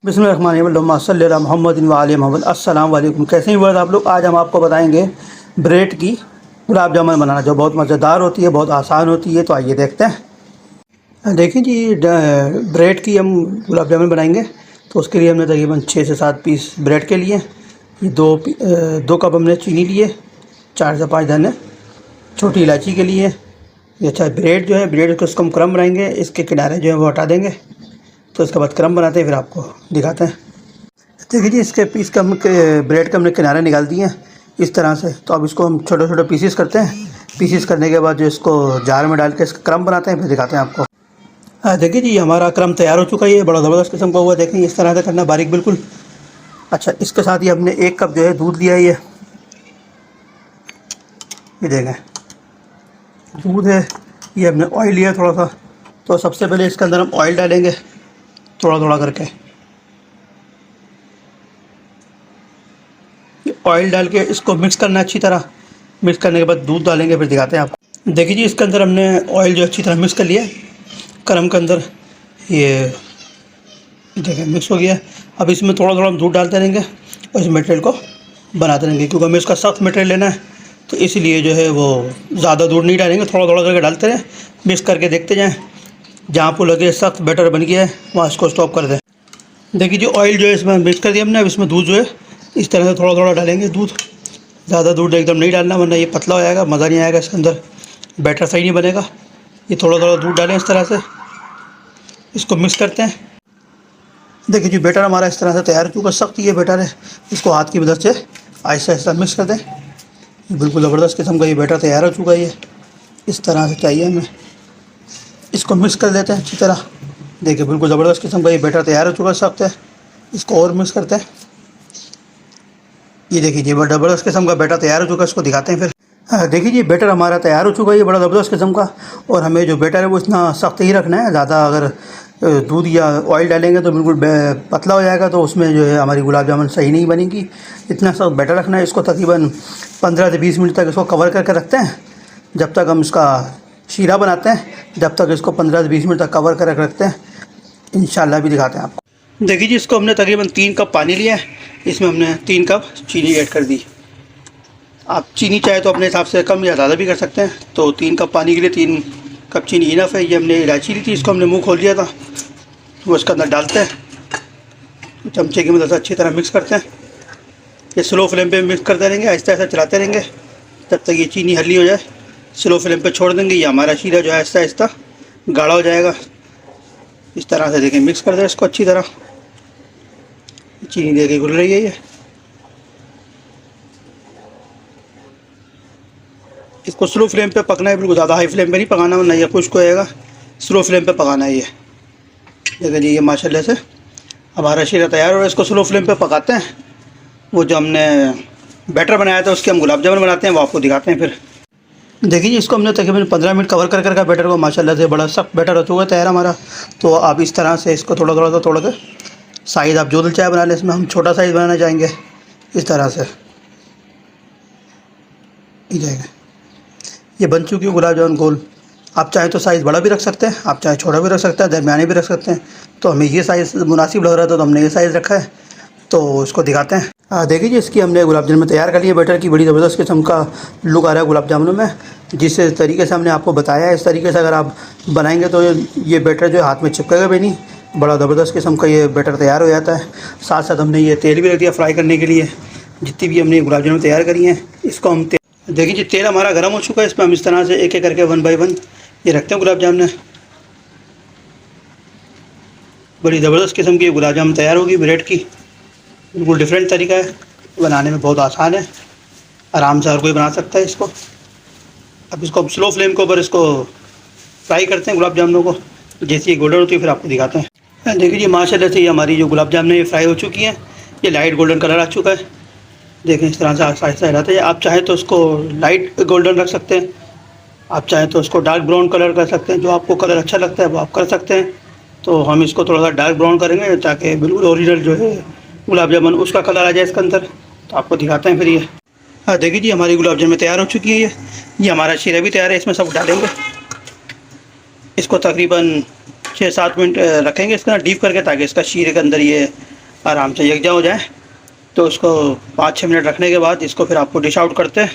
बिस्मिल्लाहिर्रहमानिर्रहीम सल्लल्लाहु मोहम्मद व आले मोहम्मद। अस्सलाम वालेकुम। कैसे हैं वर्ड आप लोग। आज हम आपको बताएंगे ब्रेड की गुलाब जामुन बनाना, जो बहुत मज़ेदार होती है, बहुत आसान होती है। तो आइए देखते हैं। देखिए जी, ब्रेड की हम गुलाब जामुन बनाएंगे। तो उसके लिए हमने तकरीबन 6 से 7 पीस ब्रेड के लिए, ये दो कप हमने चीनी लिए, 4 से 5 दाने छोटी इलायची के लिए। ये अच्छा ब्रेड जो है, ब्रेड को इसको हम क्रम बनाएंगे, इसके किनारे जो है वो हटा देंगे। तो इसके बाद क्रम बनाते हैं, फिर आपको दिखाते हैं। देखिए जी, इसके पीस का ब्रेड का हमने किनारे निकाल दिए हैं इस तरह से। तो अब इसको हम छोटे छोटे पीसीस करते हैं। पीसीस करने के बाद जो इसको जार में डाल के इसका क्रम बनाते हैं, फिर दिखाते हैं आपको। देखिए जी, हमारा क्रम तैयार हो चुका है। ये बड़ा ज़बरदस्त किस्म का हुआ। देखें, इस तरह से करना, बारीक बिल्कुल। अच्छा, इसके साथ ही हमने 1 कप जो है दूध लिया है। ये देखें, दूध है। ये हमने ऑयल लिया थोड़ा सा। तो सबसे पहले इसके अंदर हम ऑयल डालेंगे थोड़ा थोड़ा करके। ऑयल डाल के इसको मिक्स करना अच्छी तरह। मिक्स करने के बाद दूध डालेंगे, फिर दिखाते हैं आपको। देखिए जी, इसके अंदर हमने ऑयल जो अच्छी तरह मिक्स कर लिया है क्रम के अंदर। ये देखें, मिक्स हो गया। अब इसमें थोड़ा थोड़ा दूध डालते रहेंगे और इस मटेरियल को बनाते रहेंगे, क्योंकि हमें इसका सख्त मटेरियल लेना है। तो इसलिए जो है वो ज़्यादा दूध नहीं डालेंगे, थोड़ा थोड़ा करके डालते रहें, मिक्स करके देखते जाएँ। जहाँ आपको लगे सख्त बैटर बन गया है, वहाँ इसको स्टॉप कर दें। देखिए जी, ऑयल जो है इसमें मिक्स कर दिया हमने। अब इसमें दूध जो है इस तरह से थोड़ा थोड़ा डालेंगे। दूध ज़्यादा दूध एकदम नहीं डालना, वरना ये पतला हो जाएगा, मज़ा नहीं आएगा, इसके अंदर बैटर सही नहीं बनेगा। ये थोड़ा थोड़ा दूध डालें इस तरह से, इसको मिक्स करते हैं। देखिए जी, बैटर हमारा इस तरह से तैयार हो चुका। सख्त ये बैटर है, इसको हाथ की मदद से आहिस्ता आहिस्ता मिक्स कर दें। बिल्कुल ज़बरदस्त किस्म का ये बैटर तैयार हो चुका है। ये इस तरह से चाहिए हमें। इसको मिक्स कर देते हैं अच्छी तरह। देखिए, बिल्कुल ज़बरदस्त किस्म का ये बैटर तैयार हो चुका है, सख्त है। इसको और मिक्स करते हैं। ये देखिए जी, बड़ा ज़बरदस्त किस्म का बैटर तैयार हो चुका है। इसको दिखाते हैं फिर। देखिए जी, बैटर हमारा तैयार हो चुका है, ये बड़ा ज़बरदस्त किस्म का। और हमें जो बैटर है वो इतना सख्त ही रखना है। ज़्यादा अगर दूध या ऑयल डालेंगे तो बिल्कुल पतला हो जाएगा, तो उसमें जो है हमारी गुलाब जामुन सही नहीं बनेगी। इतना सख्त बैटर रखना है। इसको तकरीबन 15 से 20 मिनट तक इसको कवर करके रखते हैं, जब तक हम इसका शीरा बनाते हैं। जब तक इसको 15 से 20 मिनट तक कवर करके रखते हैं, इंशाल्लाह भी दिखाते हैं आपको। देखिए जी, इसको हमने तकरीबन 3 कप पानी लिया है। इसमें हमने 3 कप चीनी ऐड कर दी। आप चीनी चाहे तो अपने हिसाब से कम या ज़्यादा भी कर सकते हैं। तो 3 कप पानी के लिए 3 कप चीनी इनफ है। ये हमने इलायची ली थी, इसको हमने मुंह खोल दिया था। वो इसके अंदर डालते हैं, चमचे की मदद से अच्छी तरह मिक्स करते हैं। ये स्लो फ्लेम पे मिक्स करते रहेंगे, आहिस्ता आहिस्ता चलाते रहेंगे जब तक ये चीनी हल्ली हो जाए। स्लो फ्लेम पे छोड़ देंगे, ये हमारा शीरा जो है आहिस्ता आहिस्ता गाढ़ा हो जाएगा। इस तरह से देखें, मिक्स कर दें इसको अच्छी तरह। चीनी देके घुल रही है ये। इसको स्लो फ्लेम पे पकना है, बिल्कुल ज़्यादा हाई फ्लेम पे नहीं पकाना, वरना ये खुश्क हो जाएगा। स्लो फ्लेम पे पकाना है ये। देखिए जी, ये माशाल्लाह से हमारा शीरा तैयार हो रहा है। इसको स्लो फ्लेम पे पकाते हैं। वो जो हमने बैटर बनाया था उसके हम गुलाब जामुन बनाते हैं, वो आपको दिखाते हैं फिर। देखिए जी, इसको हमने तकरीबन 15 मिनट कवर कर कर बैटर को, माशाल्लाह से बड़ा सख्त बैटर हो चुका है तैयार हमारा। तो आप इस तरह से इसको थोड़ा थोड़ा तोड़ के साइज़ आप जो दिल चाहे बना लें। इसमें हम छोटा साइज़ बनाना चाहेंगे इस तरह से। ये जाएगा, ये बन चुकी है गुलाब जामुन गोल। आप चाहें तो साइज़ बड़ा भी रख सकते हैं, आप चाहे छोटा भी रख सकते हैं, दरमियानी भी रख सकते हैं। तो हमें ये साइज़ मुनासिब लग रहा था, तो हमने ये साइज़ रखा है। तो इसको दिखाते हैं। देखिए जी, इसकी हमने गुलाब जामुन तैयार कर लिया। बैटर की बड़ी ज़बरदस्त किस्म का लुक आ रहा है गुलाब जामुनों में। जिस तरीके से हमने आपको बताया है, इस तरीके से अगर आप बनाएंगे तो ये बैटर जो है हाथ में चिपकेगा भी नहीं। बड़ा ज़बरदस्त किस्म का ये बैटर तैयार हो जाता है। साथ साथ हमने ये तेल भी रख दिया फ्राई करने के लिए। जितनी भी हमने गुलाब जामुन तैयार करी हैं, इसको हम देखिए जी, तेल हमारा गर्म हो चुका है। इसमें हम इस तरह से एक एक करके 1 बाय 1 ये रखते हैं गुलाब जामुन। बड़ी ज़बरदस्त किस्म की गुलाब जामुन तैयार होगी ब्रेड की। बिल्कुल डिफरेंट तरीका है, बनाने में बहुत आसान है, आराम से हर कोई बना सकता है इसको। अब इसको हम स्लो फ्लेम के ऊपर इसको फ्राई करते हैं गुलाब जामुनों को। जैसे ये गोल्डन होती है फिर आपको दिखाते हैं। देखिए जी, माशाल्लाह से ये हमारी जो गुलाब जामुन है ये फ्राई हो चुकी हैं। ये लाइट गोल्डन कलर आ चुका है। देखें, इस तरह से आहिस्ता आहिस्ता हिलाते हैं। आप चाहें तो उसको लाइट गोल्डन रख सकते हैं, आप चाहें तो उसको डार्क ब्राउन कलर कर सकते हैं। जो आपको कलर अच्छा लगता है वो आप कर सकते हैं। तो हम इसको थोड़ा सा डार्क ब्राउन करेंगे ताकि बिल्कुल ओरिजिनल जो है गुलाब जामुन उसका कलर आ जाए इसके अंदर। तो आपको दिखाते हैं फिर ये। देखिए जी, हमारी गुलाब जामुन तैयार हो चुकी है। ये हमारा शीरा भी तैयार है। इसमें सब डालेंगे। इसको तकरीबन 6-7 मिनट रखेंगे इसका डीप करके, ताकि इसका शीरे के अंदर ये आराम से यकजा हो जाए। तो उसको 5-6 मिनट रखने के बाद इसको फिर आपको डिश आउट करते हैं,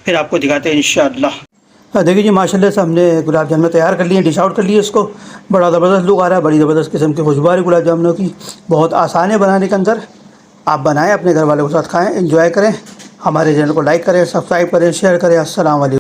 फिर आपको दिखाते हैं इंशाअल्लाह। देखिए जी माशाल्लाह से हमने गुलाब जामुन तैयार कर लिए, डिश आउट कर लिए इसको। बड़ा ज़बरदस्त लुक आ रहा है, बड़ी ज़बरदस्त किस्म की खुशबू आ रही गुलाब जामुनों की। बहुत आसान है बनाने के अंदर। आप बनाएं, अपने घर वालों के साथ खाएं, एंजॉय करें। हमारे चैनल को लाइक करें, सब्सक्राइब करें, शेयर करें। अस्सलाम वालेकुम।